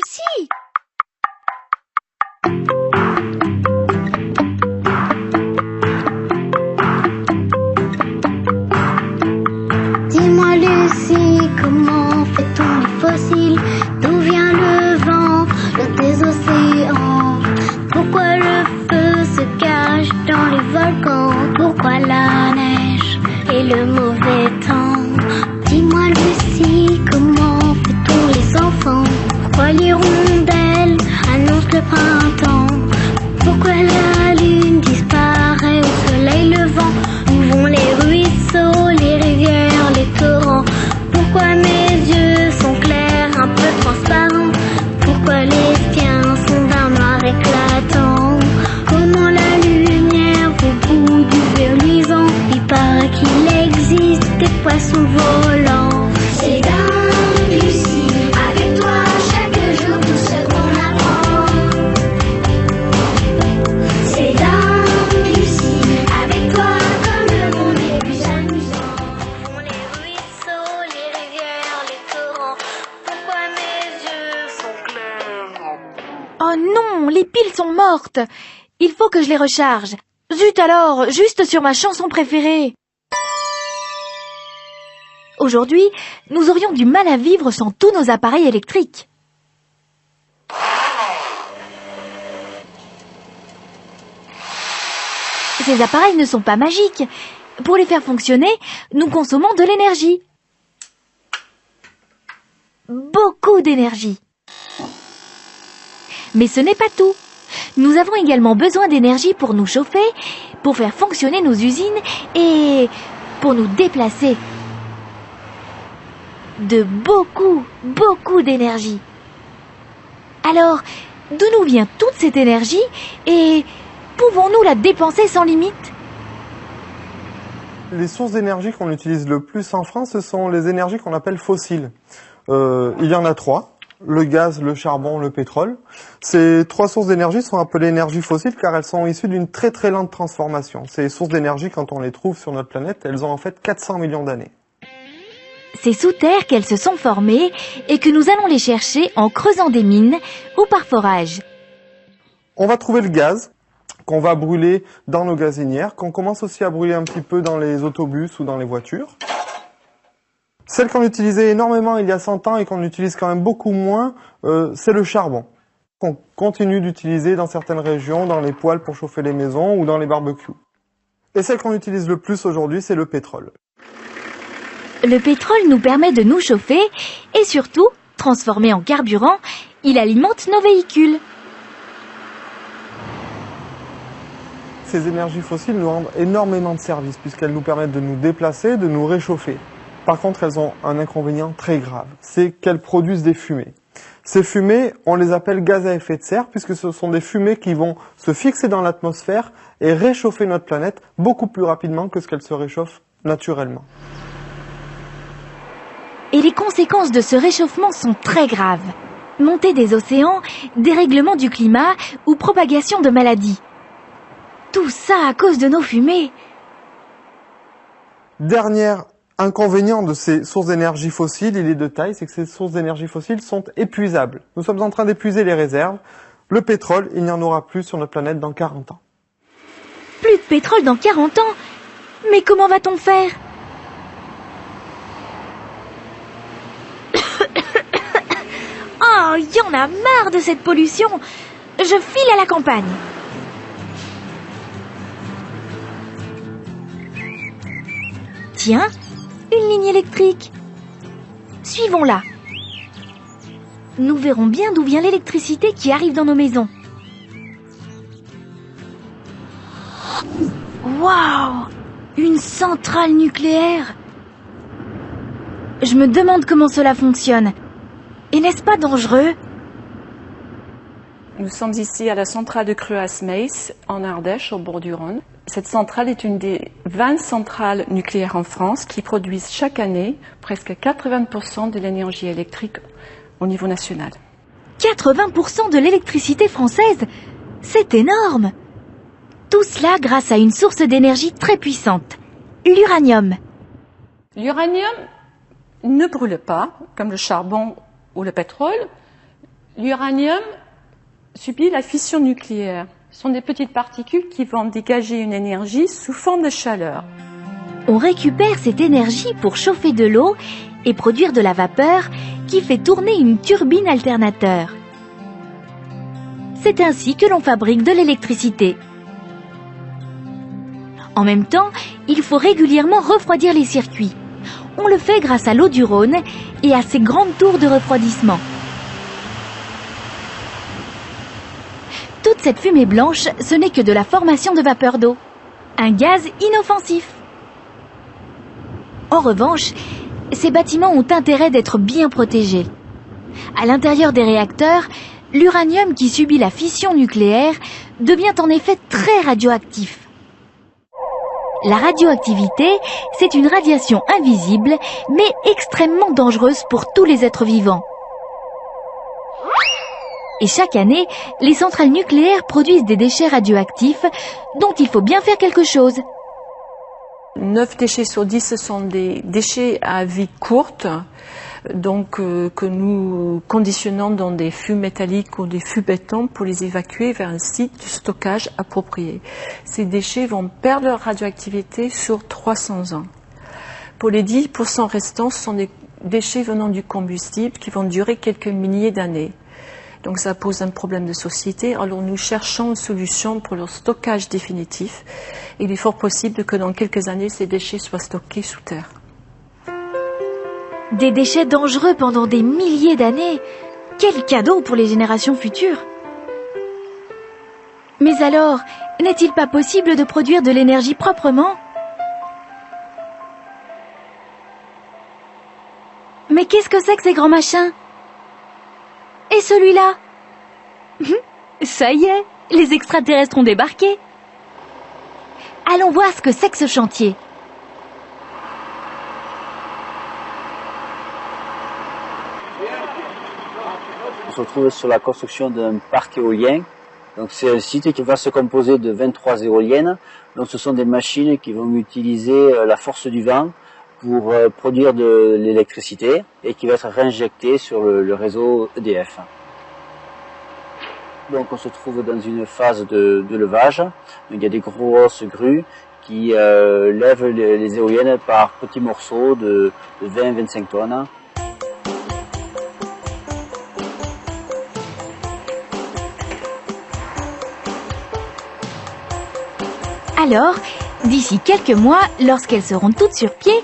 aussi. Dis-moi Lucie, comment fait-on les fossiles? D'où vient le vent des océans? Pourquoi le feu se cache dans les volcans? Pourquoi la neige et le mauvais temps? Dis-moi Lucie, comment fait-on les enfants? Pourquoi l'hirondelle annonce le printemps? Pourquoi la lune disparaît au soleil levant? Où vont les ruisseaux, les rivières, les torrents? Pourquoi mes yeux sont clairs, un peu transparents? Pourquoi les tiens sont d'un noir éclatant? Comment la lumière au bout du verre luisant? Il paraît qu'il existe des poissons volants. C'est dingue, Lucie, avec toi chaque jour tout ce qu'on apprend. C'est dingue, Lucie, avec toi comme le monde est plus amusant. Où vont les ruisseaux, les rivières, les torrents? Pourquoi mes yeux sont clairs? Oh non, les piles sont mortes. Il faut que je les recharge. Zut alors, juste sur ma chanson préférée. Aujourd'hui, nous aurions du mal à vivre sans tous nos appareils électriques. Ces appareils ne sont pas magiques. Pour les faire fonctionner, nous consommons de l'énergie. Beaucoup d'énergie. Mais ce n'est pas tout. Nous avons également besoin d'énergie pour nous chauffer, pour faire fonctionner nos usines et pour nous déplacer. De beaucoup d'énergie. Alors, d'où nous vient toute cette énergie et pouvons-nous la dépenser sans limite? Les sources d'énergie qu'on utilise le plus en France, ce sont les énergies qu'on appelle fossiles. Il y en a 3. Le gaz, le charbon, le pétrole. Ces 3 sources d'énergie sont appelées énergies fossiles car elles sont issues d'une très lente transformation. Ces sources d'énergie, quand on les trouve sur notre planète, elles ont en fait 400 millions d'années. C'est sous terre qu'elles se sont formées et que nous allons les chercher en creusant des mines ou par forage. On va trouver le gaz qu'on va brûler dans nos gazinières, qu'on commence aussi à brûler un petit peu dans les autobus ou dans les voitures. Celle qu'on utilisait énormément il y a 100 ans et qu'on utilise quand même beaucoup moins, c'est le charbon. Qu'on continue d'utiliser dans certaines régions, dans les poêles pour chauffer les maisons ou dans les barbecues. Et celle qu'on utilise le plus aujourd'hui, c'est le pétrole. Le pétrole nous permet de nous chauffer et surtout, transformé en carburant, il alimente nos véhicules. Ces énergies fossiles nous rendent énormément de services puisqu'elles nous permettent de nous déplacer, de nous réchauffer. Par contre, elles ont un inconvénient très grave, c'est qu'elles produisent des fumées. Ces fumées, on les appelle gaz à effet de serre puisque ce sont des fumées qui vont se fixer dans l'atmosphère et réchauffer notre planète beaucoup plus rapidement que ce qu'elle se réchauffe naturellement. Et les conséquences de ce réchauffement sont très graves. Montée des océans, dérèglement du climat ou propagation de maladies. Tout ça à cause de nos fumées. Dernier inconvénient de ces sources d'énergie fossiles, il est de taille, c'est que ces sources d'énergie fossiles sont épuisables. Nous sommes en train d'épuiser les réserves. Le pétrole, il n'y en aura plus sur notre planète dans 40 ans. Plus de pétrole dans 40 ans? Mais comment va-t-on faire? Oh, il y en a marre de cette pollution. Je file à la campagne. Tiens, une ligne électrique. Suivons-la. Nous verrons bien d'où vient l'électricité qui arrive dans nos maisons. Waouh! Une centrale nucléaire! Je me demande comment cela fonctionne. Et n'est-ce pas dangereux? Nous sommes ici à la centrale de Cruas-Meis, en Ardèche, au bord du Rhône. Cette centrale est une des 20 centrales nucléaires en France qui produisent chaque année presque 80% de l'énergie électrique au niveau national. 80% de l'électricité française? C'est énorme! Tout cela grâce à une source d'énergie très puissante, l'uranium. L'uranium ne brûle pas, comme le charbon ou le pétrole. L'uranium subit la fission nucléaire. Ce sont des petites particules qui vont dégager une énergie sous forme de chaleur. On récupère cette énergie pour chauffer de l'eau et produire de la vapeur qui fait tourner une turbine alternateur. C'est ainsi que l'on fabrique de l'électricité. En même temps, il faut régulièrement refroidir les circuits. On le fait grâce à l'eau du Rhône et à ses grandes tours de refroidissement. Toute cette fumée blanche, ce n'est que de la formation de vapeur d'eau. Un gaz inoffensif. En revanche, ces bâtiments ont intérêt d'être bien protégés. À l'intérieur des réacteurs, l'uranium qui subit la fission nucléaire devient en effet très radioactif. La radioactivité, c'est une radiation invisible, mais extrêmement dangereuse pour tous les êtres vivants. Et chaque année, les centrales nucléaires produisent des déchets radioactifs dont il faut bien faire quelque chose. 9 déchets sur 10, ce sont des déchets à vie courte, donc que nous conditionnons dans des fûts métalliques ou des fûts béton pour les évacuer vers un site de stockage approprié. Ces déchets vont perdre leur radioactivité sur 300 ans. Pour les 10% restants, ce sont des déchets venant du combustible qui vont durer quelques milliers d'années. Donc ça pose un problème de société. Alors nous cherchons une solution pour leur stockage définitif. Il est fort possible que dans quelques années, ces déchets soient stockés sous terre. Des déchets dangereux pendant des milliers d'années. Quel cadeau pour les générations futures! Mais alors, n'est-il pas possible de produire de l'énergie proprement? Mais qu'est-ce que c'est que ces grands machins? Et celui-là? Ça y est, les extraterrestres ont débarqué. Allons voir ce que c'est que ce chantier. On se retrouve sur la construction d'un parc éolien. Donc c'est un site qui va se composer de 23 éoliennes. Donc ce sont des machines qui vont utiliser la force du vent pour produire de l'électricité et qui va être réinjectée sur le réseau EDF. Donc on se trouve dans une phase de levage. Donc, il y a des grosses grues qui lèvent les éoliennes par petits morceaux de 20-25 tonnes. Alors, d'ici quelques mois, lorsqu'elles seront toutes sur pied,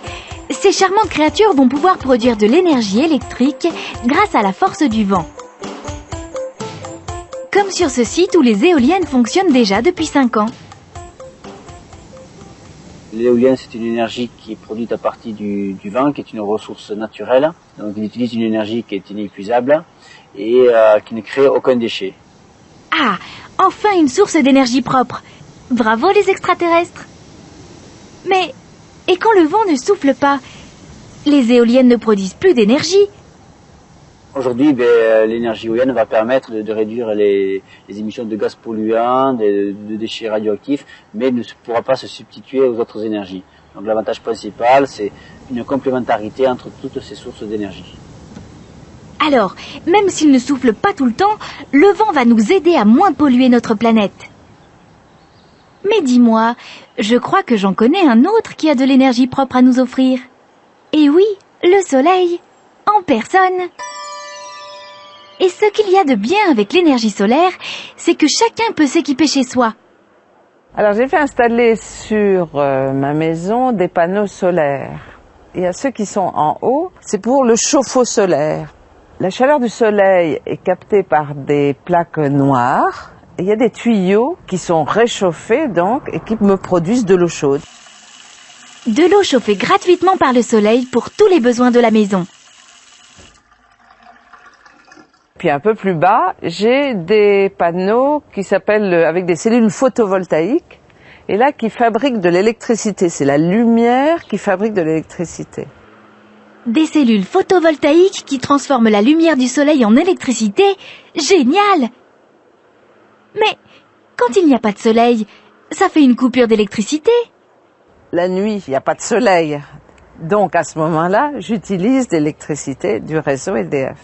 ces charmantes créatures vont pouvoir produire de l'énergie électrique grâce à la force du vent. Comme sur ce site où les éoliennes fonctionnent déjà depuis 5 ans. L'éolienne, c'est une énergie qui est produite à partir du vent, qui est une ressource naturelle. Donc il utilise une énergie qui est inépuisable et qui ne crée aucun déchet. Ah, enfin une source d'énergie propre. Bravo les extraterrestres. Mais, et quand le vent ne souffle pas, les éoliennes ne produisent plus d'énergie. Aujourd'hui, l'énergie éolienne va permettre de réduire les émissions de gaz polluants, de déchets radioactifs, mais ne pourra pas se substituer aux autres énergies. Donc l'avantage principal, c'est une complémentarité entre toutes ces sources d'énergie. Alors, même s'il ne souffle pas tout le temps, le vent va nous aider à moins polluer notre planète. Mais dis-moi, je crois que j'en connais un autre qui a de l'énergie propre à nous offrir. Et oui, le soleil, en personne. Et ce qu'il y a de bien avec l'énergie solaire, c'est que chacun peut s'équiper chez soi. Alors j'ai fait installer sur ma maison des panneaux solaires. Il y a ceux qui sont en haut, c'est pour le chauffe-eau solaire. La chaleur du soleil est captée par des plaques noires. Il y a des tuyaux qui sont réchauffés donc et qui me produisent de l'eau chaude. De l'eau chauffée gratuitement par le soleil pour tous les besoins de la maison. Puis un peu plus bas, j'ai des panneaux qui s'appellent avec des cellules photovoltaïques et là qui fabriquent de l'électricité. C'est la lumière qui fabrique de l'électricité. Des cellules photovoltaïques qui transforment la lumière du soleil en électricité. Génial! Mais quand il n'y a pas de soleil, ça fait une coupure d'électricité. La nuit, il n'y a pas de soleil. Donc à ce moment-là, j'utilise l'électricité du réseau EDF.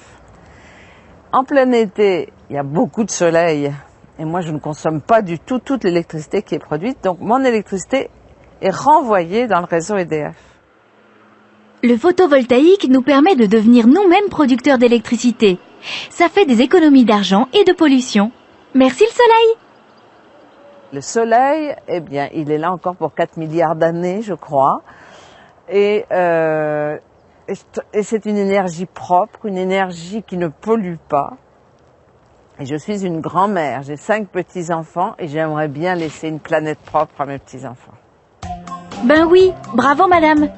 En plein été, il y a beaucoup de soleil. Et moi, je ne consomme pas du tout toute l'électricité qui est produite. Donc, mon électricité est renvoyée dans le réseau EDF. Le photovoltaïque nous permet de devenir nous-mêmes producteurs d'électricité. Ça fait des économies d'argent et de pollution. Merci le soleil! Le soleil, eh bien, il est là encore pour 4 milliards d'années, je crois. Et c'est une énergie propre, une énergie qui ne pollue pas. Et je suis une grand-mère, j'ai 5 petits-enfants et j'aimerais bien laisser une planète propre à mes petits-enfants. Ben oui, bravo madame!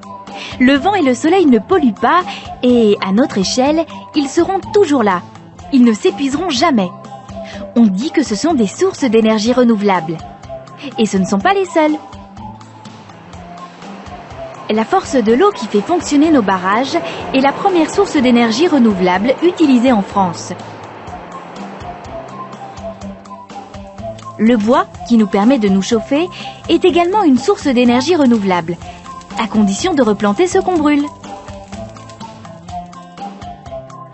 Le vent et le soleil ne polluent pas et, à notre échelle, ils seront toujours là. Ils ne s'épuiseront jamais. On dit que ce sont des sources d'énergie renouvelables. Et ce ne sont pas les seuls. La force de l'eau qui fait fonctionner nos barrages est la première source d'énergie renouvelable utilisée en France. Le bois, qui nous permet de nous chauffer, est également une source d'énergie renouvelable, à condition de replanter ce qu'on brûle.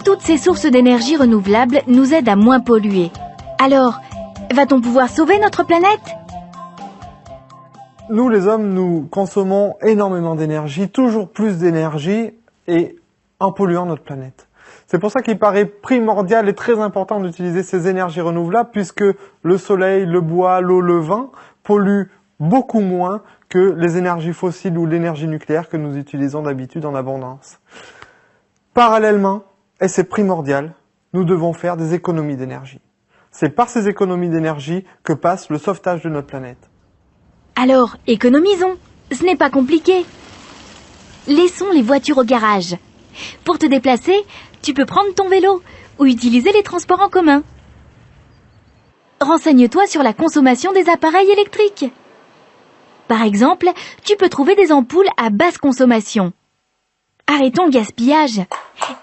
Toutes ces sources d'énergie renouvelable nous aident à moins polluer. Alors, va-t-on pouvoir sauver notre planète ? Nous, les hommes, nous consommons énormément d'énergie, toujours plus d'énergie, et en polluant notre planète. C'est pour ça qu'il paraît primordial et très important d'utiliser ces énergies renouvelables, puisque le soleil, le bois, l'eau, le vent polluent beaucoup moins que les énergies fossiles ou l'énergie nucléaire que nous utilisons d'habitude en abondance. Parallèlement, et c'est primordial, nous devons faire des économies d'énergie. C'est par ces économies d'énergie que passe le sauvetage de notre planète. Alors, économisons. Ce n'est pas compliqué. Laissons les voitures au garage. Pour te déplacer, tu peux prendre ton vélo ou utiliser les transports en commun. Renseigne-toi sur la consommation des appareils électriques. Par exemple, tu peux trouver des ampoules à basse consommation. Arrêtons le gaspillage.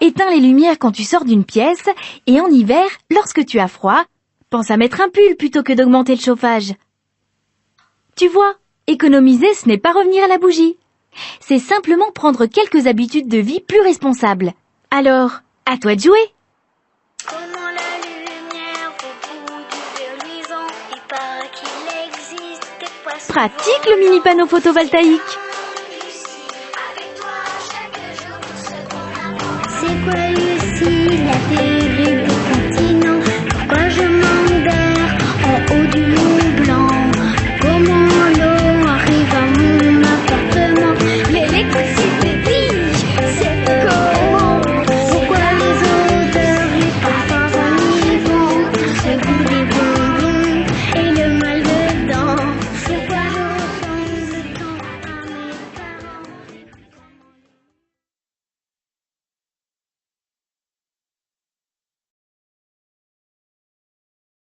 Éteins les lumières quand tu sors d'une pièce et en hiver, lorsque tu as froid, pense à mettre un pull plutôt que d'augmenter le chauffage. Tu vois, économiser, ce n'est pas revenir à la bougie. C'est simplement prendre quelques habitudes de vie plus responsables. Alors, à toi de jouer. Comment la lumière au bout du verre luisant, il paraît qu'il existe des poissons. Pratique le mini panneau photovoltaïque. C'est quoi Lucie, la télé?